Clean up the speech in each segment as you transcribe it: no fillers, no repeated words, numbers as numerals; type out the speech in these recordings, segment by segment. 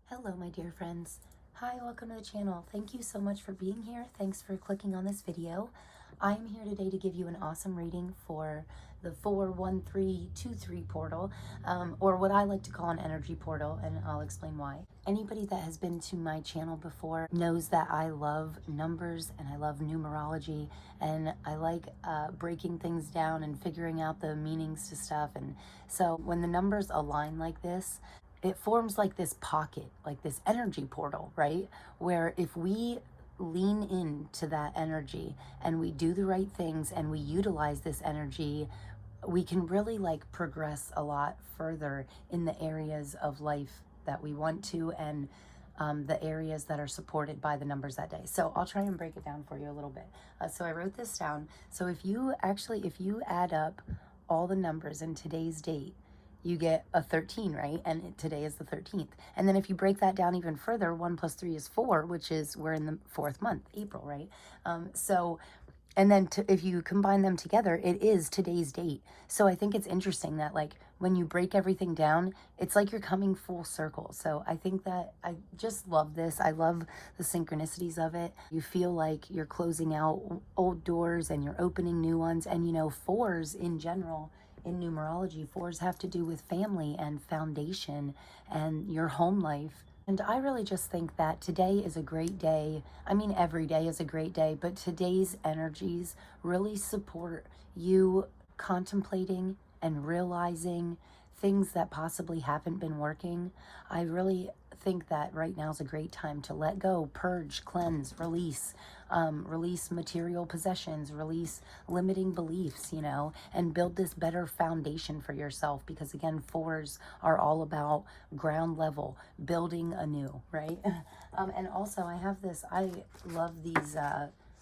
Hello, my dear friends. Hi, welcome to the channel. Thank you so much for being here. Thanks for clicking on this video. I am here today to give you an awesome reading for the 41323 portal, or what I like to call an energy portal, and I'll explain why. Anybody that has been to my channel before knows that I love numbers and I love numerology, and I like breaking things down and figuring out the meanings to stuff. And so when the numbers align like this, it forms like this pocket, like this energy portal, right? Where if we lean into that energy and we do the right things and we utilize this energy, we can really like progress a lot further in the areas of life that we want to, and the areas that are supported by the numbers that day. So I'll try and break it down for you a little bit. So I wrote this down. So if you add up all the numbers in today's date, you get a 13, right? And today is the 13th. And then if you break that down even further, 1 plus 3 is 4, which is, we're in the 4th month, April, right? And then if you combine them together, it is today's date. So I think it's interesting that like when you break everything down, it's like you're coming full circle. So I think that I just love this. I love the synchronicities of it. You feel like you're closing out old doors and you're opening new ones. And you know, fours in general, in numerology, fours have to do with family and foundation and your home life. And I really just think that today is a great day. I mean, every day is a great day, but today's energies really support you contemplating and realizing things that possibly haven't been working. I really think that right now is a great time to let go, purge, cleanse, release, release material possessions, release limiting beliefs, you know, and build this better foundation for yourself. Because again, fours are all about ground level, building anew, right? And also I have this, I love these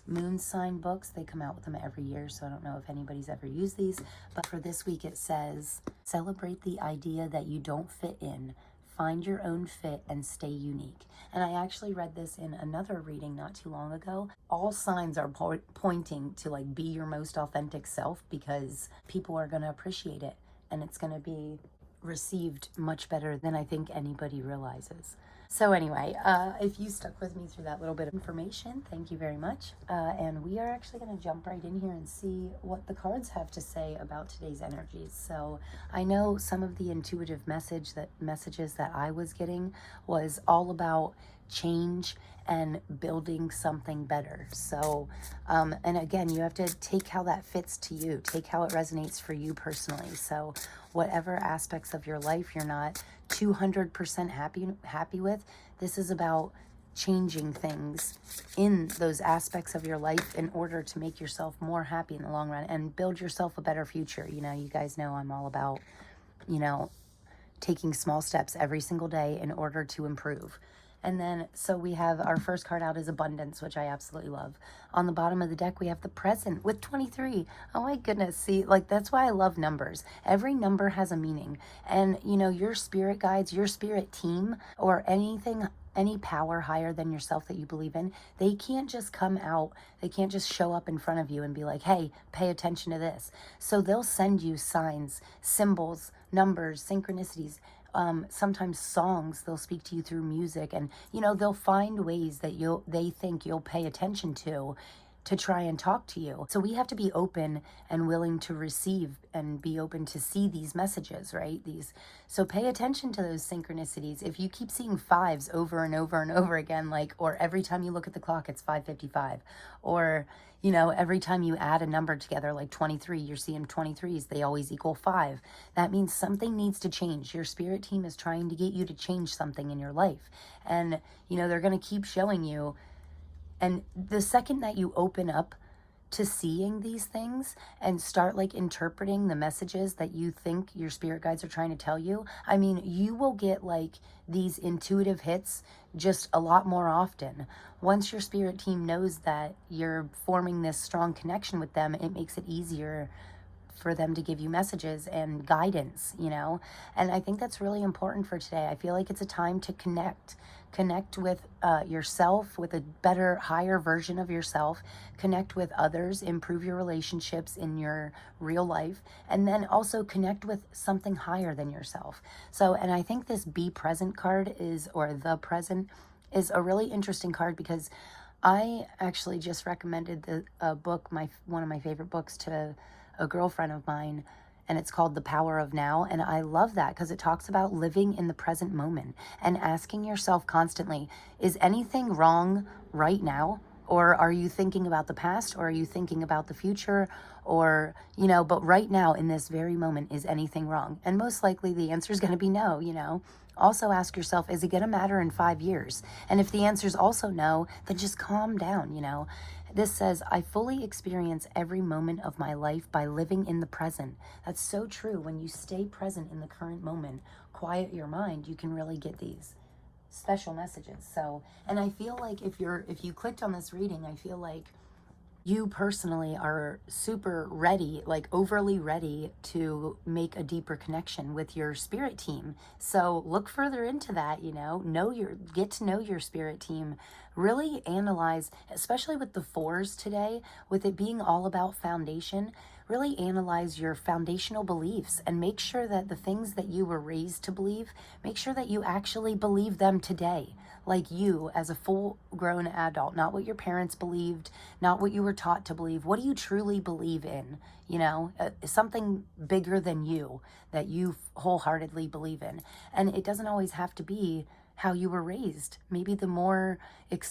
moon sign books. They come out with them every year, so I don't know if anybody's ever used these, but for this week it says, celebrate the idea that you don't fit in. Find your own fit and stay unique. And I actually read this in another reading not too long ago. All signs are pointing to like be your most authentic self, because people are going to appreciate it and it's going to be received much better than I think anybody realizes. So anyway, if you stuck with me through that little bit of information, thank you very much. And we are actually going to jump right in here and see what the cards have to say about today's energies. So I know some of the intuitive messages that I was getting was all about change and building something better. So, and again, you have to take how that fits to you, take how it resonates for you personally. So whatever aspects of your life you're not 200% happy with, this is about changing things in those aspects of your life in order to make yourself more happy in the long run and build yourself a better future. You know, you guys know I'm all about, you know, taking small steps every single day in order to improve. And then, so we have our first card out is abundance, which I absolutely love. On the bottom of the deck, we have the present with 23. Oh my goodness. See, like, that's why I love numbers. Every number has a meaning. And, you know, your spirit guides, your spirit team, or anything, any power higher than yourself that you believe in, they can't just come out. They can't just show up in front of you and be like, hey, pay attention to this. So they'll send you signs, symbols, numbers, synchronicities, sometimes songs. They'll speak to you through music, and you know, they'll find ways that they think you'll pay attention to try and talk to you. So we have to be open and willing to receive and be open to see these messages, right? So pay attention to those synchronicities. If you keep seeing fives over and over and over again, like, or every time you look at the clock, it's 5:55, or, you know, every time you add a number together, like 23, you're seeing 23s, they always equal 5. That means something needs to change. Your spirit team is trying to get you to change something in your life. And, you know, they're going to keep showing you. And the second that you open up to seeing these things and start like interpreting the messages that you think your spirit guides are trying to tell you, I mean, you will get like these intuitive hits just a lot more often. Once your spirit team knows that you're forming this strong connection with them, it makes it easier for them to give you messages and guidance, and I think that's really important for today. I feel like it's a time to connect with yourself, with a better, higher version of yourself, connect with others, improve your relationships in your real life, and then also connect with something higher than yourself. So, and I think this Be Present card or the present, is a really interesting card because I actually just recommended a book, one of my favorite books, to a girlfriend of mine, and it's called The Power of Now. And I love that because it talks about living in the present moment and asking yourself constantly, is anything wrong right now? Or are you thinking about the past, or are you thinking about the future? Or, but right now in this very moment, is anything wrong? And most likely the answer is going to be no. Also ask yourself, is it going to matter in 5 years? And if the answer is also no, then just calm down. This says, I fully experience every moment of my life by living in the present. That's so true. When you stay present in the current moment, quiet your mind, you can really get these special messages. So, and I feel like if you clicked on this reading, I feel like you personally are super ready, like overly ready to make a deeper connection with your spirit team. So look further into that, get to know your spirit team, really analyze, especially with the fours today, with it being all about foundation, really analyze your foundational beliefs and make sure that the things that you were raised to believe, make sure that you actually believe them today. Like you as a full grown adult, not what your parents believed, not what you were taught to believe. What do you truly believe in? Something bigger than you that you wholeheartedly believe in. And it doesn't always have to be how you were raised. Maybe the more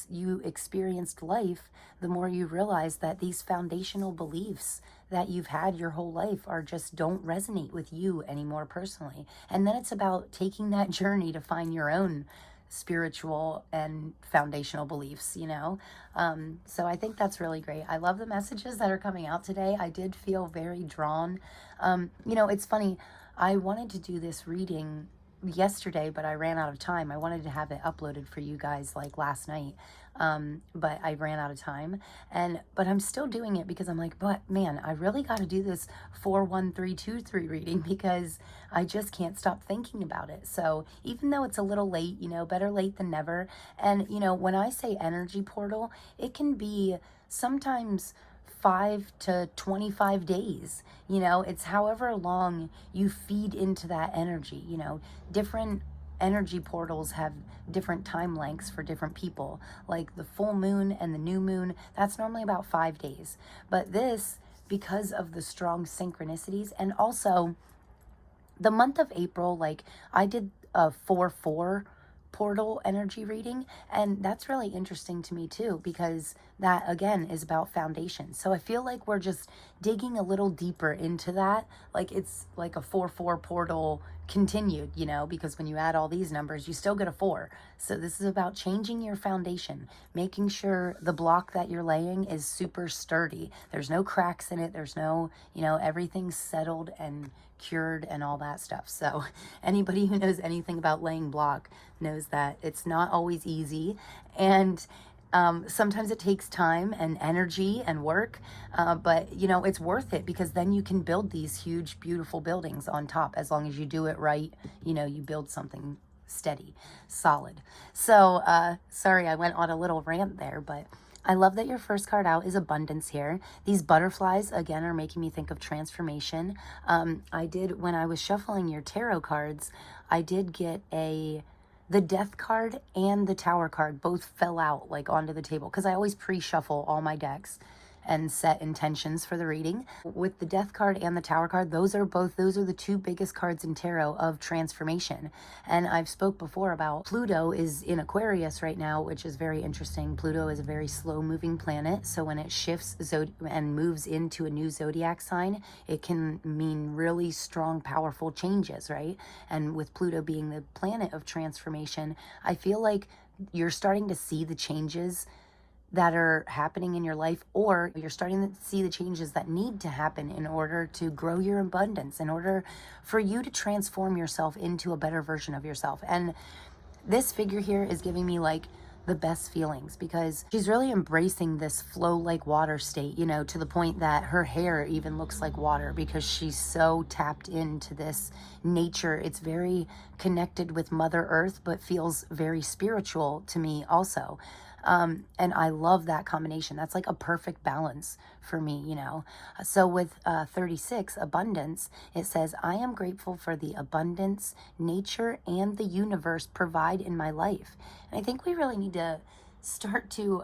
you experienced life, the more you realize that these foundational beliefs that you've had your whole life don't resonate with you anymore personally. And then it's about taking that journey to find your own spiritual and foundational beliefs. So I think that's really great. I love the messages that are coming out today. I did feel very drawn. It's funny, I wanted to do this reading yesterday, but I ran out of time. I wanted to have it uploaded for you guys like last night, but I ran out of time. But I'm still doing it because I'm like, but man, I really got to do this 41323 reading because I just can't stop thinking about it. So even though it's a little late, better late than never. And when I say energy portal, it can be sometimes 5 to 25 days. It's however long you feed into that energy. Different energy portals have different time lengths for different people. Like the full moon and the new moon, that's normally about 5 days. But this, because of the strong synchronicities, and also the month of April, like I did a 4/4 portal energy reading, and that's really interesting to me too, because that again is about foundation. So I feel like we're just digging a little deeper into that, like it's like a 4/4 portal continued, because when you add all these numbers you still get a 4. So this is about changing your foundation, making sure the block that you're laying is super sturdy, there's no cracks in it, there's no, everything's settled and cured and all that stuff. So anybody who knows anything about laying block knows that it's not always easy, and sometimes it takes time and energy and work, but it's worth it, because then you can build these huge beautiful buildings on top. As long as you do it right, you build something steady, solid. So sorry, I went on a little rant there, but I love that your first card out is abundance here. These butterflies, again, are making me think of transformation. When I was shuffling your tarot cards, I did get the death card and the tower card both fell out like onto the table, because I always pre-shuffle all my decks and set intentions for the reading. With the death card and the tower card, those are the two biggest cards in tarot of transformation. And I've spoke before about Pluto is in Aquarius right now, which is very interesting. Pluto is a very slow moving planet, so when it shifts and moves into a new zodiac sign, it can mean really strong, powerful changes, right? And with Pluto being the planet of transformation, I feel like you're starting to see the changes that are happening in your life, or you're starting to see the changes that need to happen in order to grow your abundance, in order for you to transform yourself into a better version of yourself. And this figure here is giving me like the best feelings, because she's really embracing this flow like water state, you know, to the point that her hair even looks like water because she's so tapped into this nature. It's very connected with Mother Earth, but feels very spiritual to me also. And I love that combination. That's like a perfect balance for me, you know. So with 36, abundance, it says, I am grateful for the abundance nature and the universe provide in my life. And I think we really need to start to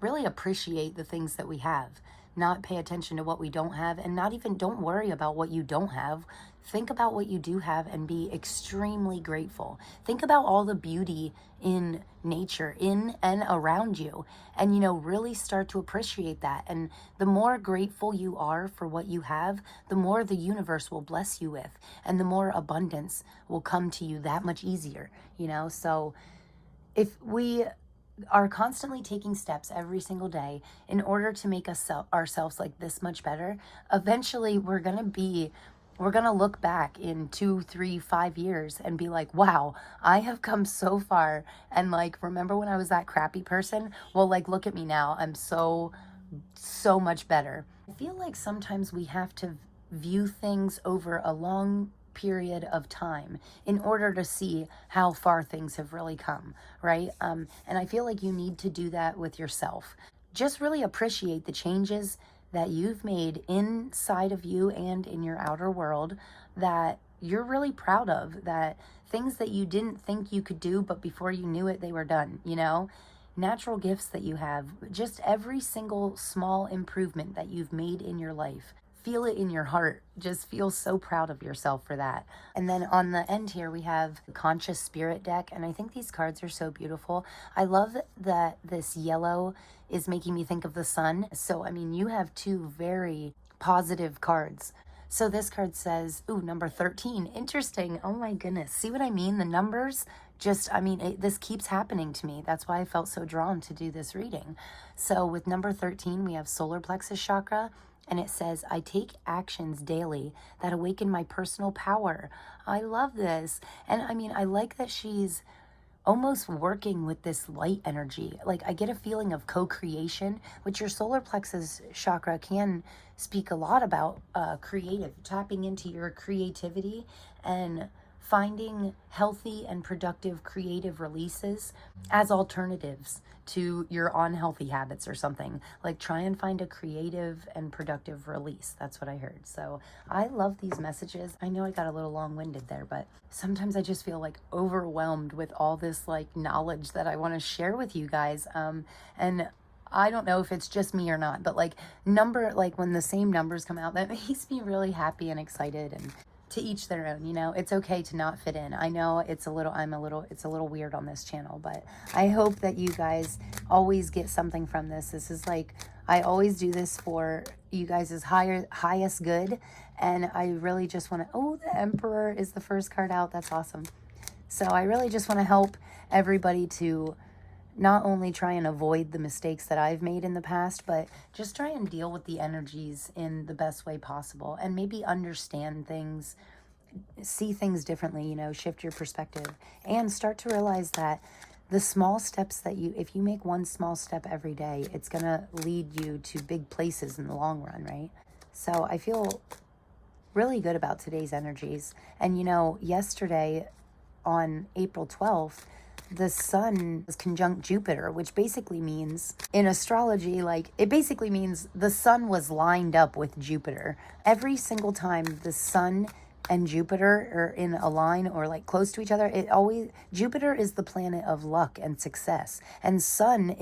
really appreciate the things that we have, not pay attention to what we don't have, and not even, don't worry about what you don't have. Think about what you do have and be extremely grateful. Think about all the beauty in nature, in and around you, and, you know, really start to appreciate that. And the more grateful you are for what you have, the more the universe will bless you with, and the more abundance will come to you that much easier, you know? So if we are constantly taking steps every single day in order to make ourselves like this much better, eventually we're going to look back in 2, 3, 5 years and be like, wow, I have come so far. And like, remember when I was that crappy person? Well, like, look at me now. I'm so much better. I feel like sometimes we have to view things over a long period of time in order to see how far things have really come, right? And I feel like you need to do that with yourself. Just really appreciate the changes that you've made inside of you and in your outer world that you're really proud of, that things that you didn't think you could do, but before you knew it, they were done, you know? Natural gifts that you have, just every single small improvement that you've made in your life. Feel it in your heart. Just feel so proud of yourself for that. And then on the end here, we have the Conscious Spirit deck. And I think these cards are so beautiful. I love that this yellow is making me think of the sun. So, I mean, you have two very positive cards. So this card says, ooh, number 13. Interesting. Oh my goodness. See what I mean? The numbers just, I mean, this keeps happening to me. That's why I felt so drawn to do this reading. So with number 13, we have solar plexus chakra. And it says, I take actions daily that awaken my personal power. I love this. And I mean, I like that she's almost working with this light energy. Like, I get a feeling of co-creation, which your solar plexus chakra can speak a lot about creative, tapping into your creativity and finding healthy and productive creative releases as alternatives to your unhealthy habits or something. Like, try and find a creative and productive release. That's what I heard. So I love these messages. I know I got a little long-winded there, but sometimes I just feel like overwhelmed with all this like knowledge that I want to share with you guys. And I don't know if it's just me or not, but like when the same numbers come out, that makes me really happy and excited. And to each their own, you know, it's okay to not fit in. I know it's a little weird on this channel, but I hope that you guys always get something from this. This is like, I always do this for you guys' highest good. And I really just want to, oh, the Emperor is the first card out. That's awesome. So I really just want to help everybody to not only try and avoid the mistakes that I've made in the past, but just try and deal with the energies in the best way possible and maybe understand things, see things differently, you know, shift your perspective and start to realize that the small steps that if you make one small step every day, it's going to lead you to big places in the long run, right? So I feel really good about today's energies. And, you know, yesterday on April 12th, the sun was conjunct Jupiter, which basically means in astrology, like it basically means the sun was lined up with Jupiter. Every single time the sun and Jupiter are in a line or like close to each other, Jupiter is the planet of luck and success, and sun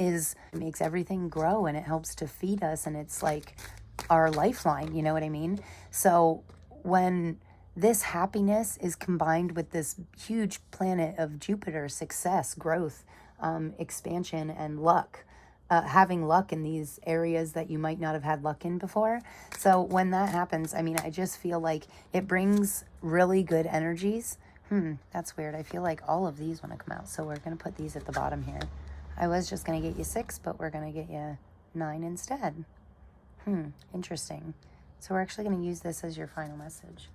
makes everything grow and it helps to feed us, and it's like our lifeline, you know what I mean? So when this happiness is combined with this huge planet of Jupiter, success, growth, expansion, and luck, having luck in these areas that you might not have had luck in before. So when that happens, I mean, I just feel like it brings really good energies. That's weird. I feel like all of these want to come out. So we're going to put these at the bottom here. I was just going to get you 6, but we're going to get you 9 instead. Interesting. So we're actually going to use this as your final message.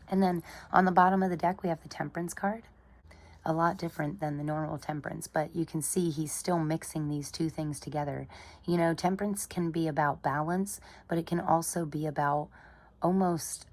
And then on the bottom of the deck, we have the Temperance card. a lot different than the normal temperance, but you can see he's still mixing these two things together. You know, temperance can be about balance, but it can also be about almost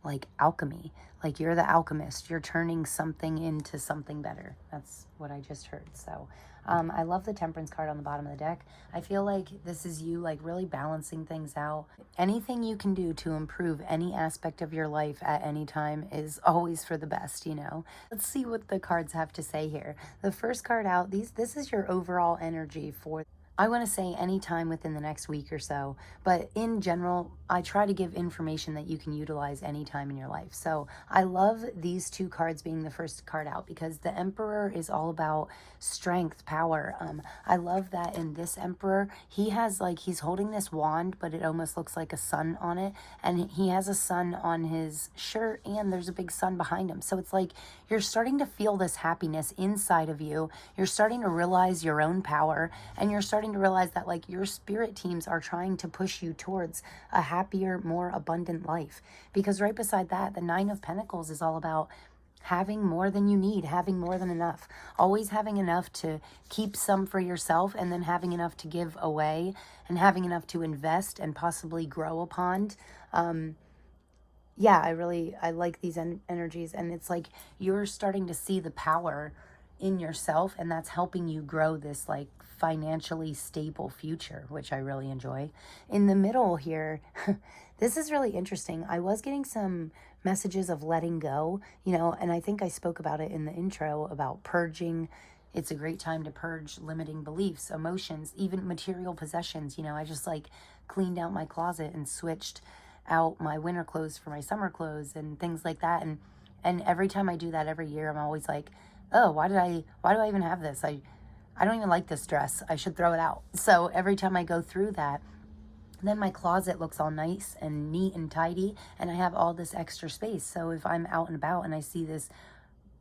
like alchemy. Like you're the alchemist. You're turning something into something better. That's what I just heard. So I love the temperance card on the bottom of the deck. I feel like this is you like really balancing things out. Anything you can do to improve any aspect of your life at any time is always for the best, you know. Let's see what the cards have to say here. The first card out, this is your overall energy for, I want to say any time within the next week or so, but in general, I try to give information that you can utilize anytime in your life. So I love these two cards being the first card out because the Emperor is all about strength, power. I love that in this Emperor, he has like, he's holding this wand, but it almost looks like a sun on it. And he has a sun on his shirt and there's a big sun behind him. So it's like, you're starting to feel this happiness inside of you. You're starting to realize your own power, and you're starting to realize that like your spirit teams are trying to push you towards a happier, more abundant life. Because right beside that, the Nine of Pentacles is all about having more than you need, having more than enough, always having enough to keep some for yourself, and then having enough to give away, and having enough to invest and possibly grow upon. Yeah, I like these energies, and it's like you're starting to see the power in yourself, and that's helping you grow this like financially stable future, which I really enjoy. In the middle here, this is really interesting. I was getting some messages of letting go, you know, and I think I spoke about it in the intro about purging. It's a great time to purge limiting beliefs, emotions, even material possessions. You know, I just like cleaned out my closet and switched out my winter clothes for my summer clothes and things like that. And every time I do that every year, I'm always like, oh, why do I even have this? I don't even like this dress. I should throw it out. So every time I go through that, then my closet looks all nice and neat and tidy, and I have all this extra space. So if I'm out and about and I see this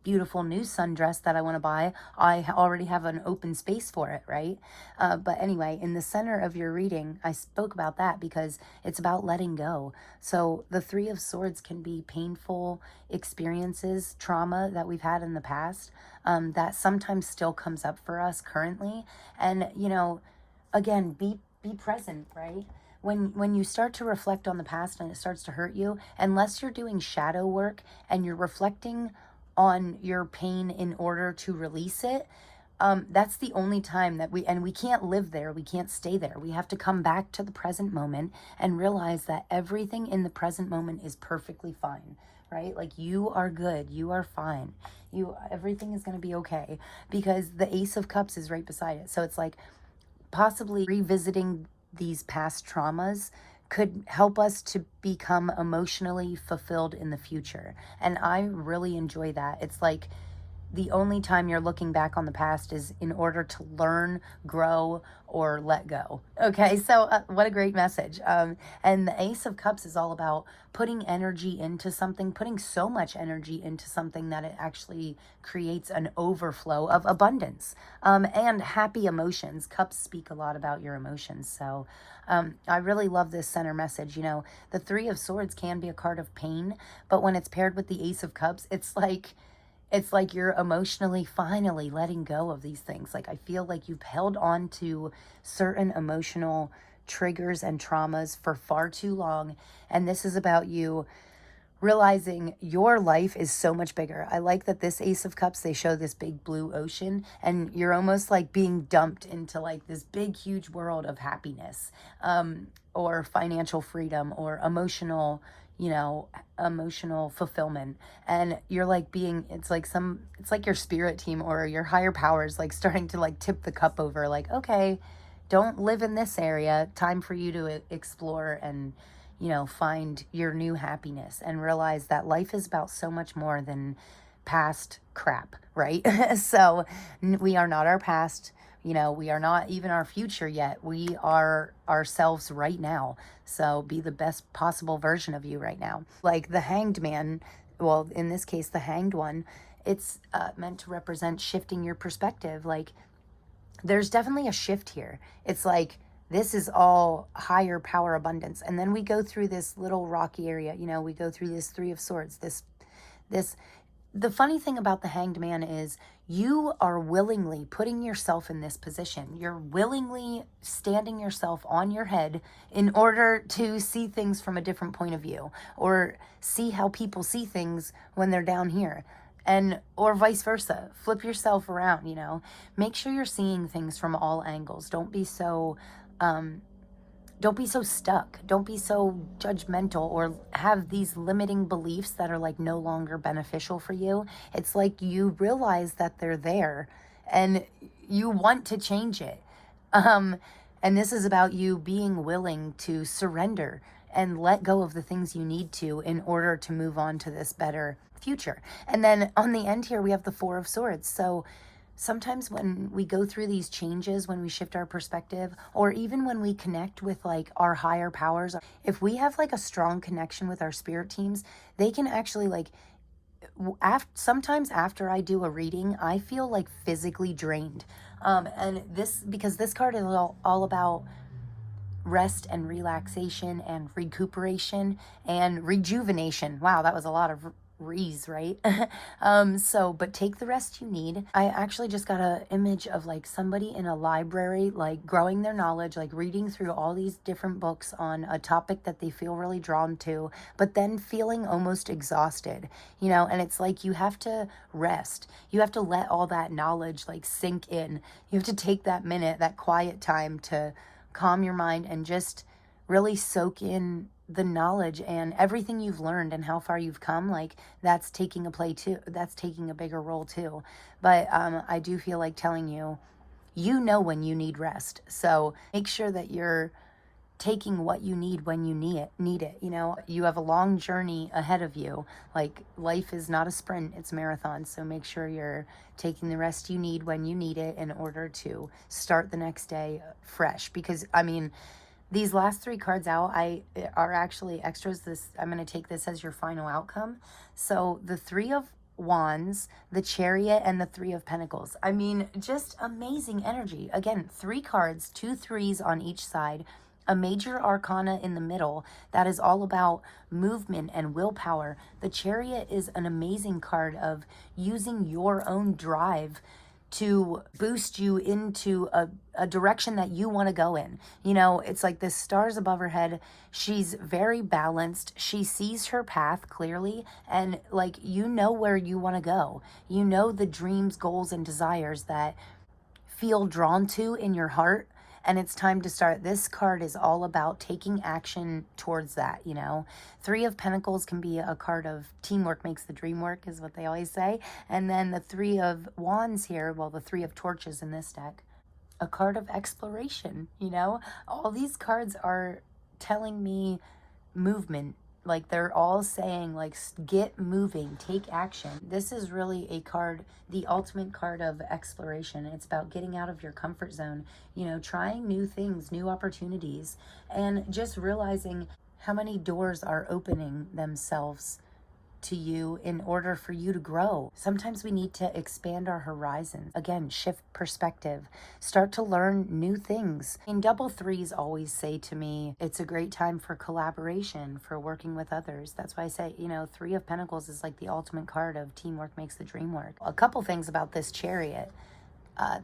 beautiful new sundress that I want to buy, I already have an open space for it, right? But anyway, in the center of your reading, I spoke about that because it's about letting go. So the Three of Swords can be painful experiences, trauma that we've had in the past, that sometimes still comes up for us currently. And, you know, again, be present, right? When you start to reflect on the past and it starts to hurt you, unless you're doing shadow work and you're reflecting on your pain in order to release it, that's the only time that we can't live there, we can't stay there. We have to come back to the present moment and realize that everything in the present moment is perfectly fine, right? Like you are good, you are fine, everything is going to be okay, because the Ace of Cups is right beside it. So it's like possibly revisiting these past traumas could help us to become emotionally fulfilled in the future. And I really enjoy that. It's like the only time you're looking back on the past is in order to learn, grow, or let go. Okay, so what a great message. And the Ace of Cups is all about putting energy into something, putting so much energy into something that it actually creates an overflow of abundance and happy emotions. Cups speak a lot about your emotions. So I really love this center message. You know, the Three of Swords can be a card of pain, but when it's paired with the Ace of Cups, it's like you're emotionally finally letting go of these things. Like I feel like you've held on to certain emotional triggers and traumas for far too long. And this is about you realizing your life is so much bigger. I like that this Ace of Cups, they show this big blue ocean, and you're almost like being dumped into like this big, huge world of happiness, or financial freedom, or emotional, you know, emotional fulfillment. And you're like it's like your spirit team or your higher powers like starting to like tip the cup over, like, okay, don't live in this area. Time for you to explore and, you know, find your new happiness and realize that life is about so much more than past crap, right? So we are not our past. You know, we are not even our future yet. We are ourselves right now. So be the best possible version of you right now. Like the Hanged Man, well, in this case, the Hanged One, it's meant to represent shifting your perspective. Like there's definitely a shift here. It's like, this is all higher power abundance. And then we go through this little rocky area, you know, we go through this Three of Swords, this the funny thing about the Hanged Man is you are willingly putting yourself in this position. You're willingly standing yourself on your head in order to see things from a different point of view, or see how people see things when they're down here. And or vice versa. Flip yourself around, you know. Make sure you're seeing things from all angles. Don't be so stuck. Don't be so judgmental or have these limiting beliefs that are like no longer beneficial for you. It's like you realize that they're there and you want to change it. Um, and this is about you being willing to surrender and let go of the things you need to in order to move on to this better future. And then on the end here, we have the Four of Swords. So sometimes when we go through these changes, when we shift our perspective, or even when we connect with like our higher powers, if we have like a strong connection with our spirit teams, they can actually like, sometimes after I do a reading, I feel like physically drained. And this, because this card is all about rest and relaxation and recuperation and rejuvenation. Wow, that was a lot of re's, right? But take the rest you need. I actually just got an image of like somebody in a library, like growing their knowledge, like reading through all these different books on a topic that they feel really drawn to, but then feeling almost exhausted, you know. And it's like you have to rest. You have to let all that knowledge like sink in. You have to take that minute, that quiet time to calm your mind and just really soak in the knowledge and everything you've learned and how far you've come. Like that's taking a bigger role too. But I do feel like telling you, you know when you need rest. So make sure that you're taking what you need when you need it. You know, you have a long journey ahead of you. Like life is not a sprint, it's a marathon. So make sure you're taking the rest you need when you need it in order to start the next day fresh. Because I mean, these last three cards out are actually extras. I'm going to take this as your final outcome. So the Three of Wands, the Chariot, and the Three of Pentacles. I mean, just amazing energy. Again, 3 cards, 2 threes on each side, a major arcana in the middle that is all about movement and willpower. The Chariot is an amazing card of using your own drive to boost you into a direction that you want to go in. You know, it's like the stars above her head. She's very balanced. She sees her path clearly, and like, you know where you want to go. You know the dreams, goals, and desires that feel drawn to in your heart, and it's time to start. This card is all about taking action towards that, you know. Three of Pentacles can be a card of teamwork makes the dream work, is what they always say. And then the Three of Wands here, well, the Three of Torches in this deck, a card of exploration, you know. All these cards are telling me movement. Like they're all saying like, get moving, take action. This is really a card, the ultimate card of exploration. It's about getting out of your comfort zone, you know, trying new things, new opportunities, and just realizing how many doors are opening themselves to you in order for you to grow. Sometimes we need to expand our horizons. Again, shift perspective, start to learn new things. And double threes always say to me, it's a great time for collaboration, for working with others. That's why I say, you know, Three of Pentacles is like the ultimate card of teamwork makes the dream work. A couple things about this Chariot.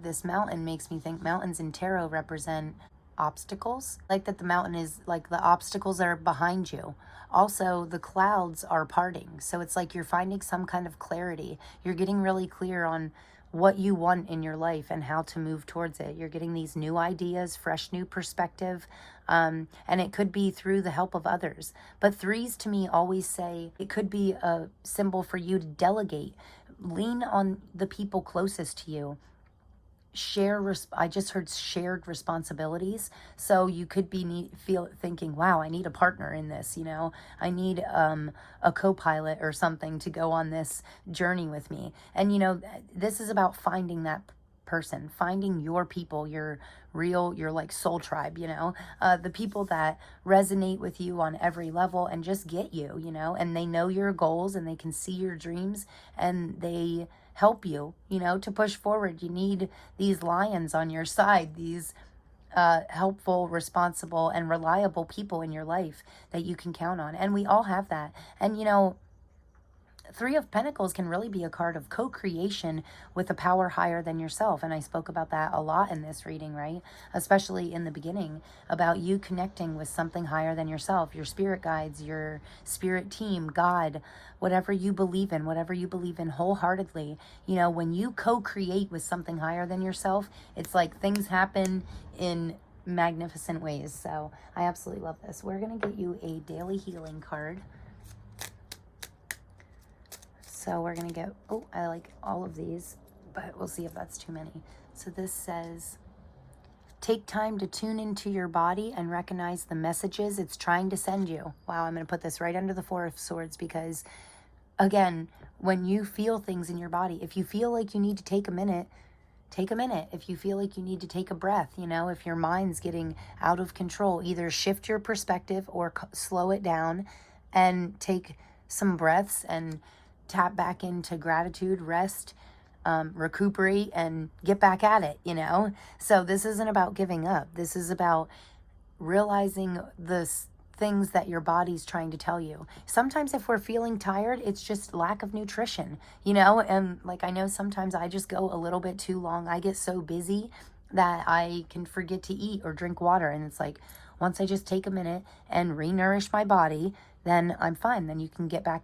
This mountain makes me think mountains in tarot represent obstacles, like that the mountain is like the obstacles are behind you. Also, the clouds are parting, so it's like you're finding some kind of clarity. You're getting really clear on what you want in your life and how to move towards it. You're getting these new ideas, fresh new perspective, and it could be through the help of others. But threes to me always say it could be a symbol for you to delegate, lean on the people closest to you. I just heard shared responsibilities. So you could be thinking, wow, I need a partner in this, you know, I need a co-pilot or something to go on this journey with me. And you know, this is about finding that person, finding your people, your like soul tribe, you know, the people that resonate with you on every level and just get you, you know, and they know your goals and they can see your dreams and they help you, you know, to push forward. You need these lions on your side, these helpful, responsible, and reliable people in your life that you can count on. And we all have that. And, you know, Three of Pentacles can really be a card of co-creation with a power higher than yourself. And I spoke about that a lot in this reading, right? Especially in the beginning, about you connecting with something higher than yourself, your spirit guides, your spirit team, God, whatever you believe in wholeheartedly. You know, when you co-create with something higher than yourself, it's like things happen in magnificent ways. So I absolutely love this. We're going to get you a daily healing card. So we're going to get, oh, I like all of these, but we'll see if that's too many. So this says, take time to tune into your body and recognize the messages it's trying to send you. Wow, I'm going to put this right under the Four of Swords because, again, when you feel things in your body, if you feel like you need to take a minute, take a minute. If you feel like you need to take a breath, you know, if your mind's getting out of control, either shift your perspective or slow it down and take some breaths and tap back into gratitude, rest, recuperate, and get back at it, you know? So this isn't about giving up. This is about realizing the things that your body's trying to tell you. Sometimes if we're feeling tired, it's just lack of nutrition, you know? And like, I know sometimes I just go a little bit too long. I get so busy that I can forget to eat or drink water. And it's like, once I just take a minute and re-nourish my body, then I'm fine. Then you can get back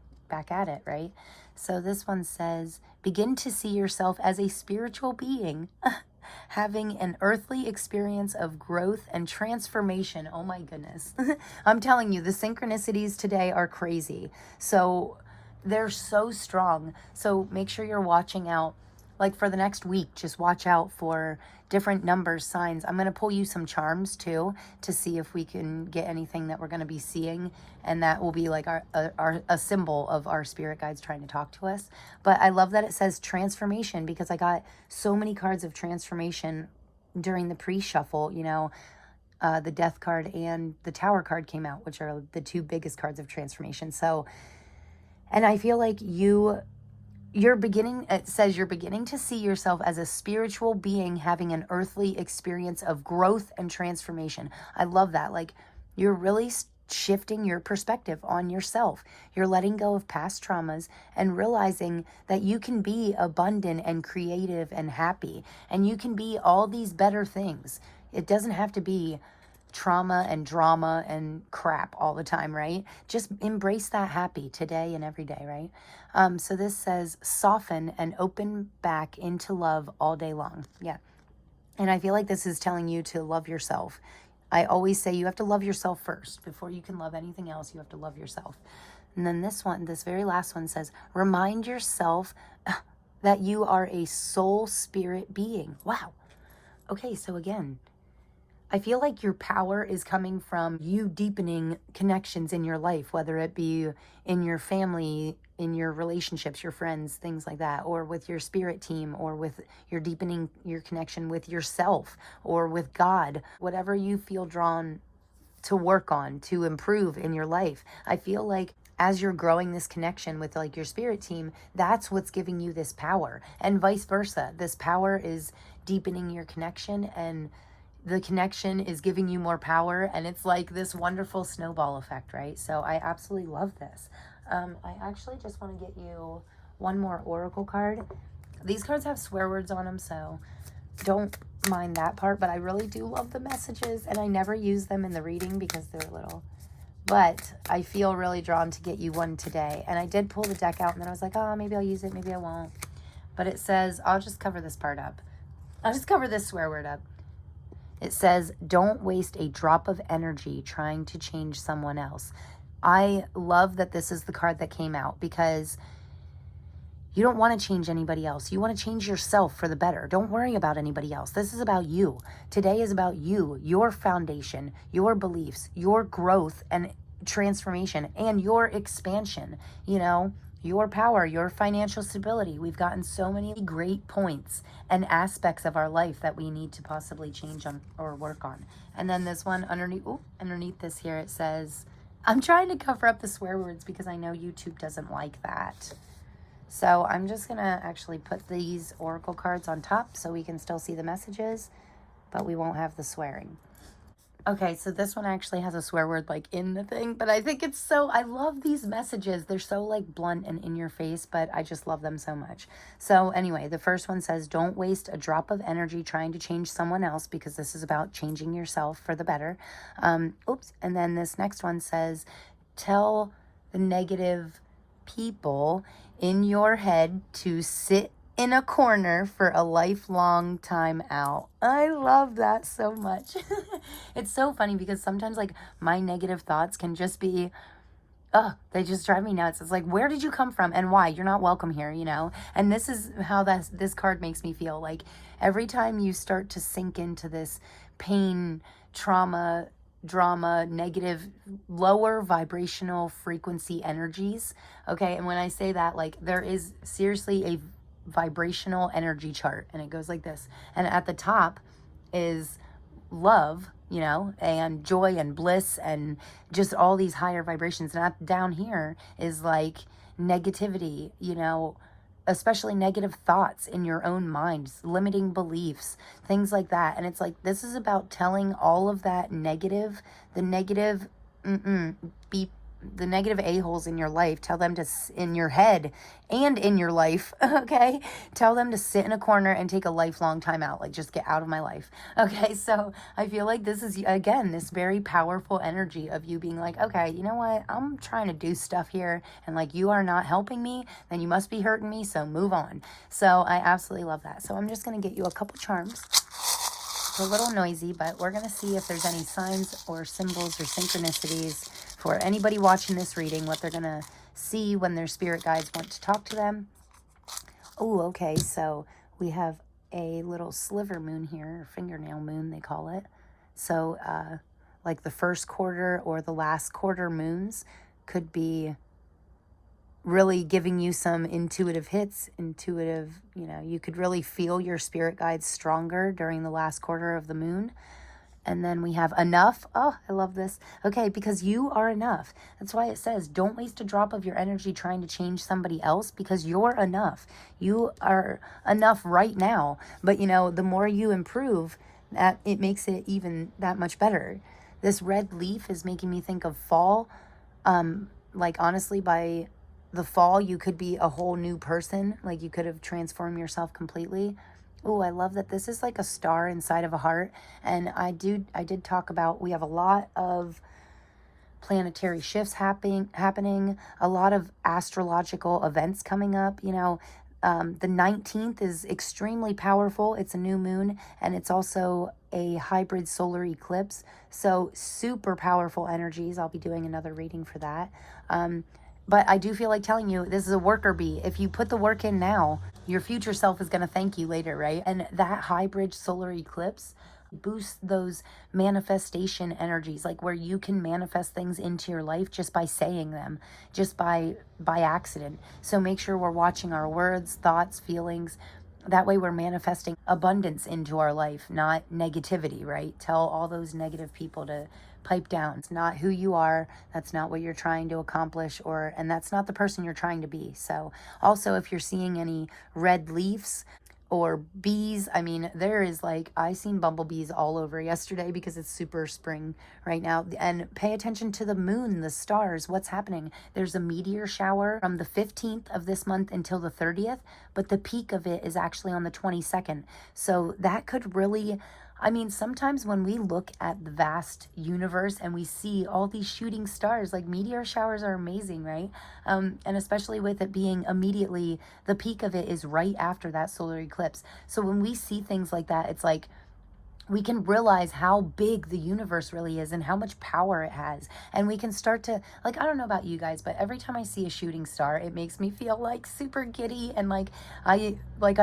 at it, right? So this one says, begin to see yourself as a spiritual being having an earthly experience of growth and transformation. Oh my goodness. I'm telling you, the synchronicities today are crazy. So they're so strong. So make sure you're watching out. Like for the next week, just watch out for different numbers, signs. I'm going to pull you some charms too to see if we can get anything that we're going to be seeing. And that will be like a symbol of our spirit guides trying to talk to us. But I love that it says transformation because I got so many cards of transformation during the pre-shuffle. You know, the Death card and the Tower card came out, which are the two biggest cards of transformation. So, and I feel like it says you're beginning to see yourself as a spiritual being having an earthly experience of growth and transformation. I love that. Like, you're really shifting your perspective on yourself. You're letting go of past traumas and realizing that you can be abundant and creative and happy, and you can be all these better things. It doesn't have to be trauma and drama and crap all the time, right? Just embrace that happy today and every day, right? So this says, soften and open back into love all day long. Yeah. And I feel like this is telling you to love yourself. I always say you have to love yourself first. Before you can love anything else, you have to love yourself. And then this very last one says, remind yourself that you are a soul spirit being. Wow. Okay, so again, I feel like your power is coming from you deepening connections in your life, whether it be in your family, in your relationships, your friends, things like that, or with your spirit team, or with your deepening your connection with yourself or with God, whatever you feel drawn to work on, to improve in your life. I feel like as you're growing this connection with like your spirit team, that's what's giving you this power, and vice versa. This power is deepening your connection, and the connection is giving you more power, and it's like this wonderful snowball effect, right? So I absolutely love this. I actually just want to get you one more oracle card. These cards have swear words on them, so don't mind that part, but I really do love the messages, and I never use them in the reading because they're little. But I feel really drawn to get you one today. And I did pull the deck out, and then I was like, oh, maybe I'll use it, maybe I won't. But it says, I'll just cover this part up. I'll just cover this swear word up. It says, don't waste a drop of energy trying to change someone else. I love that this is the card that came out because you don't want to change anybody else. You want to change yourself for the better. Don't worry about anybody else. This is about you. Today is about you, your foundation, your beliefs, your growth and transformation, and your expansion, you know, your power, your financial stability. We've gotten so many great points and aspects of our life that we need to possibly change on or work on. And then this one underneath this here, it says, I'm trying to cover up the swear words because I know YouTube doesn't like that. So I'm just going to actually put these oracle cards on top so we can still see the messages, but we won't have the swearing. Okay, so this one actually has a swear word like in the thing, but I think it's so, I love these messages. They're so like blunt and in your face, but I just love them so much. So anyway, the first one says, don't waste a drop of energy trying to change someone else, because this is about changing yourself for the better. Oops. And then this next one says, tell the negative people in your head to sit in a corner for a lifelong time out. I love that so much. It's so funny because sometimes like my negative thoughts can just be, oh, they just drive me nuts. It's like, where did you come from and why? You're not welcome here, you know? And this is how this card makes me feel. Like every time you start to sink into this pain, trauma, drama, negative, lower vibrational frequency energies, okay? And when I say that, like there is seriously a vibrational energy chart, and it goes like this. And at the top is love, you know, and joy and bliss and just all these higher vibrations. And down here is like negativity, you know, especially negative thoughts in your own minds, limiting beliefs, things like that. And it's like, this is about telling all of that negative, the negative, be the negative a-holes in your life, tell them to, in your head and in your life, okay? Tell them to sit in a corner and take a lifelong time out, like just get out of my life, okay? So I feel like this is, again, this very powerful energy of you being like, okay, you know what? I'm trying to do stuff here, and like you are not helping me, then you must be hurting me, so move on. So I absolutely love that. So I'm just going to get you a couple charms. It's a little noisy, but we're going to see if there's any signs or symbols or synchronicities for anybody watching this reading, what they're going to see when their spirit guides want to talk to them. Oh, okay, so we have a little sliver moon here, or fingernail moon, they call it. So, like the first quarter or the last quarter moons could be really giving you some intuitive hits, you know, you could really feel your spirit guides stronger during the last quarter of the moon. And then we have enough. Oh, I love this. Okay, because you are enough. That's why it says, don't waste a drop of your energy trying to change somebody else, because you're enough. You are enough right now. But, you know, the more you improve, that it makes it even that much better. This red leaf is making me think of fall. Like, honestly, by the fall, you could be a whole new person. Like, you could have transformed yourself completely. Oh, I love that this is like a star inside of a heart. And I did talk about, we have a lot of planetary shifts happening, a lot of astrological events coming up. You know, the 19th is extremely powerful. It's a new moon, and it's also a hybrid solar eclipse. So super powerful energies. I'll be doing another reading for that. But I do feel like telling you, this is a worker bee. If you put the work in now, your future self is going to thank you later, right? And that hybrid solar eclipse boosts those manifestation energies, like where you can manifest things into your life just by saying them, just by accident. So make sure we're watching our words, thoughts, feelings. That way we're manifesting abundance into our life, not negativity, right? Tell all those negative people to pipe down. It's not who you are. That's not what you're trying to accomplish, and that's not the person you're trying to be. So also, if you're seeing any red leaves or bees, I mean, there is like, I seen bumblebees all over yesterday because it's super spring right now. And pay attention to the moon, the stars, what's happening. There's a meteor shower from the 15th of this month until the 30th, but the peak of it is actually on the 22nd. So that could really, I mean, sometimes when we look at the vast universe and we see all these shooting stars, like meteor showers are amazing, right? And especially with it being immediately, the peak of it is right after that solar eclipse. So when we see things like that, it's like, we can realize how big the universe really is and how much power it has. And we can start to, like, I don't know about you guys, but every time I see a shooting star, it makes me feel like super giddy and like I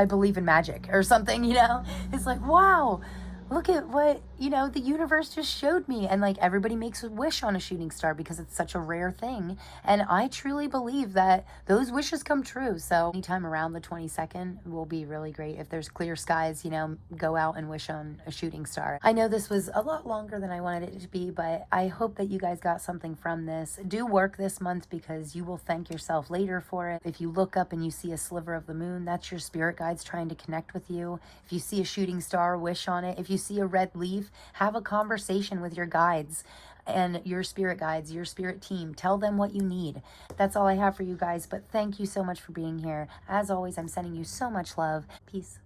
believe in magic or something, you know? It's like, wow, look at what, you know, the universe just showed me. And like everybody makes a wish on a shooting star because it's such a rare thing. And I truly believe that those wishes come true. So anytime around the 22nd will be really great. If there's clear skies, you know, go out and wish on a shooting star. I know this was a lot longer than I wanted it to be, but I hope that you guys got something from this. Do work this month because you will thank yourself later for it. If you look up and you see a sliver of the moon, that's your spirit guides trying to connect with you. If you see a shooting star, wish on it. If you see a red leaf, have a conversation with your guides and your spirit guides, your spirit team. Tell them what you need. That's all I have for you guys, but thank you so much for being here. As always, I'm sending you so much love. Peace.